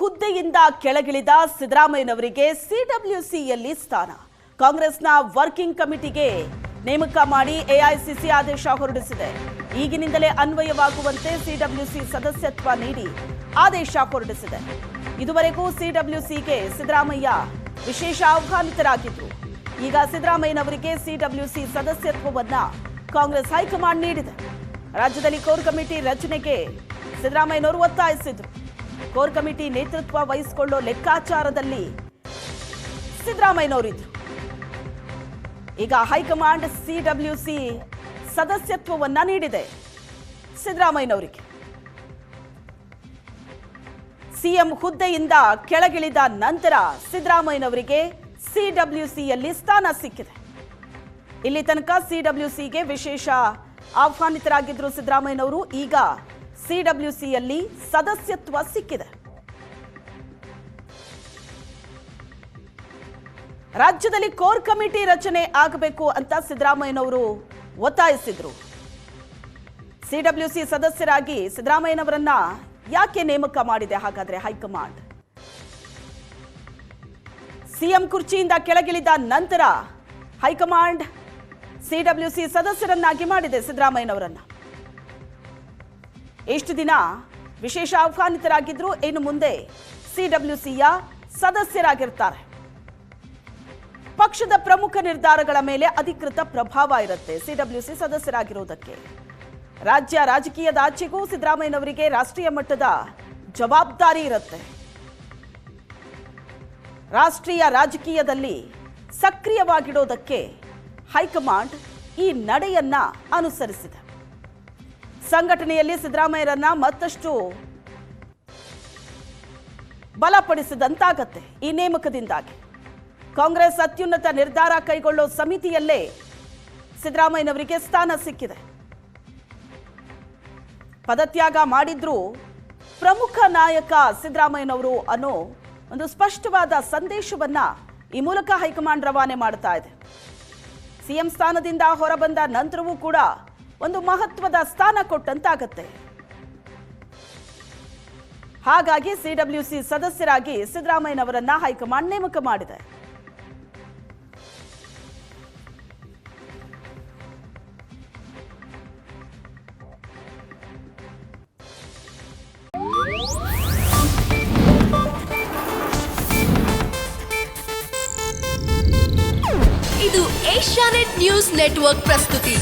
ಹುದ್ದೆಯಿಂದ ಕೆಳಗಿಳಿದ ಸಿದ್ದರಾಮಯ್ಯನವರಿಗೆ ಸಿಡಬ್ಲ್ಯೂಸಿಯಲ್ಲಿ ಸ್ಥಾನ. ಕಾಂಗ್ರೆಸ್ನ ವರ್ಕಿಂಗ್ ಕಮಿಟಿಗೆ ನೇಮಕ ಮಾಡಿ ಎಐಸಿಸಿ ಆದೇಶ ಹೊರಡಿಸಿದೆ. ಈಗಿನಿಂದಲೇ ಅನ್ವಯವಾಗುವಂತೆ ಸಿಡಬ್ಲ್ಯೂಸಿ ಸದಸ್ಯತ್ವ ನೀಡಿ ಆದೇಶ ಹೊರಡಿಸಿದೆ. ಇದುವರೆಗೂ ಸಿಡಬ್ಲ್ಯೂಸಿಗೆ ಸಿದ್ದರಾಮಯ್ಯ ವಿಶೇಷ ಆಹ್ವಾನಿತರಾಗಿದ್ರು. ಈಗ ಸಿದ್ದರಾಮಯ್ಯನವರಿಗೆ ಸಿಡಬ್ಲ್ಯೂಸಿ ಸದಸ್ಯತ್ವವನ್ನ ಕಾಂಗ್ರೆಸ್ ಹೈಕಮಾಂಡ್ ನೀಡಿದೆ. ರಾಜ್ಯದಲ್ಲಿ ಕೋರ್ ಕಮಿಟಿ ರಚನೆಗೆ ಸಿದ್ದರಾಮಯ್ಯನವರು ಒತ್ತಾಯಿಸಿದ್ರು. ಕೋರ್ ಕಮಿಟಿ ನೇತೃತ್ವ ವಹಿಸಿಕೊಳ್ಳೋ ಲೆಕ್ಕಾಚಾರದಲ್ಲಿ ಸಿದ್ದರಾಮಯ್ಯನವರಿದ್ರು. ಈಗ ಹೈಕಮಾಂಡ್ ಸಿಡಬ್ಲ್ಯೂಸಿ ಸದಸ್ಯತ್ವವನ್ನ ನೀಡಿದೆ ಸಿದ್ದರಾಮಯ್ಯನವರಿಗೆ. ಸಿಎಂ ಹುದ್ದೆಯಿಂದ ಕೆಳಗಿಳಿದ ನಂತರ ಸಿದ್ದರಾಮಯ್ಯನವರಿಗೆ ಸಿಡಬ್ಲ್ಯೂಸಿಯಲ್ಲಿ ಸ್ಥಾನ ಸಿಕ್ಕಿದೆ. ಇಲ್ಲಿ ತನಕ ಸಿಡಬ್ಲ್ಯೂಸಿಗೆ ವಿಶೇಷ ಆಹ್ವಾನಿತರಾಗಿದ್ರು ಸಿದ್ದರಾಮಯ್ಯನವರು. ಈಗ ಸಿಡಬ್ಲ್ಯೂಸಿಯಲ್ಲಿ ಸದಸ್ಯತ್ವ ಸಿಕ್ಕಿದೆ. ರಾಜ್ಯದಲ್ಲಿ ಕೋರ್ ಕಮಿಟಿ ರಚನೆ ಆಗಬೇಕು ಅಂತ ಸಿದ್ದರಾಮಯ್ಯನವರು ಒತ್ತಾಯಿಸಿದ್ರು. ಸಿಡಬ್ಲ್ಯೂಸಿ ಸದಸ್ಯರಾಗಿ ಸಿದ್ದರಾಮಯ್ಯನವರನ್ನ ಯಾಕೆ ನೇಮಕ ಮಾಡಿದೆ ಹಾಗಾದ್ರೆ ಹೈಕಮಾಂಡ್? ಸಿಎಂ ಕುರ್ಚಿಯಿಂದ ಕೆಳಗಿಳಿದ ನಂತರ ಹೈಕಮಾಂಡ್ ಸಿಡಬ್ಲ್ಯೂಸಿ ಸದಸ್ಯರನ್ನಾಗಿ ಮಾಡಿದೆ ಸಿದ್ದರಾಮಯ್ಯನವರನ್ನ. ಎಷ್ಟು ದಿನ ವಿಶೇಷ ಆಹ್ವಾನಿತರಾಗಿದ್ರು, ಇನ್ನು ಮುಂದೆ ಸಿಡಬ್ಲ್ಯೂಸಿಯ ಸದಸ್ಯರಾಗಿರ್ತಾರೆ. ಪಕ್ಷದ ಪ್ರಮುಖ ನಿರ್ಧಾರಗಳ ಮೇಲೆ ಅಧಿಕೃತ ಪ್ರಭಾವ ಇರುತ್ತೆ ಸಿಡಬ್ಲ್ಯೂಸಿ ಸದಸ್ಯರಾಗಿರುವುದಕ್ಕೆ. ರಾಜ್ಯ ರಾಜಕೀಯದ ಆಚೆಗೂ ಸಿದ್ದರಾಮಯ್ಯನವರಿಗೆ ರಾಷ್ಟ್ರೀಯ ಮಟ್ಟದ ಜವಾಬ್ದಾರಿ ಇರುತ್ತೆ. ರಾಷ್ಟ್ರೀಯ ರಾಜಕೀಯದಲ್ಲಿ ಸಕ್ರಿಯವಾಗಿಡೋದಕ್ಕೆ ಹೈಕಮಾಂಡ್ ಈ ನಡೆಯನ್ನ ಅನುಸರಿಸಿದೆ. ಸಂಘಟನೆಯಲ್ಲಿ ಸಿದ್ದರಾಮಯ್ಯರನ್ನ ಮತ್ತಷ್ಟು ಬಲಪಡಿಸಿದಂತಾಗತ್ತೆ ಈ ನೇಮಕದಿಂದಾಗಿ. ಕಾಂಗ್ರೆಸ್ ಅತ್ಯುನ್ನತ ನಿರ್ಧಾರ ಕೈಗೊಳ್ಳೋ ಸಮಿತಿಯಲ್ಲೇ ಸಿದ್ದರಾಮಯ್ಯನವರಿಗೆ ಸ್ಥಾನ ಸಿಕ್ಕಿದೆ. ಪದತ್ಯಾಗ ಮಾಡಿದ್ರೂ ಪ್ರಮುಖ ನಾಯಕ ಸಿದ್ದರಾಮಯ್ಯನವರು ಅನ್ನೋ ಒಂದು ಸ್ಪಷ್ಟವಾದ ಸಂದೇಶವನ್ನ ಈ ಮೂಲಕ ಹೈಕಮಾಂಡ್ ರವಾನೆ ಮಾಡ್ತಾ ಇದೆ. ಸಿಎಂ ಸ್ಥಾನದಿಂದ ಹೊರಬಂದ ನಂತರವೂ ಕೂಡ ಒಂದು ಮಹತ್ವದ ಸ್ಥಾನ ಕೊಟ್ಟಂತಾಗತ್ತೆ. ಹಾಗಾಗಿ ಸಿಡಬ್ಲ್ಯೂಸಿ ಸದಸ್ಯರಾಗಿ ಸಿದ್ದರಾಮಯ್ಯನವರನ್ನ ಹೈಕಮಾಂಡ್ ನೇಮಕ ಮಾಡಿದೆ. ಇದು ಏಷ್ಯಾನೆಟ್ ನ್ಯೂಸ್ ನೆಟ್ವರ್ಕ್ ಪ್ರಸ್ತುತಿ.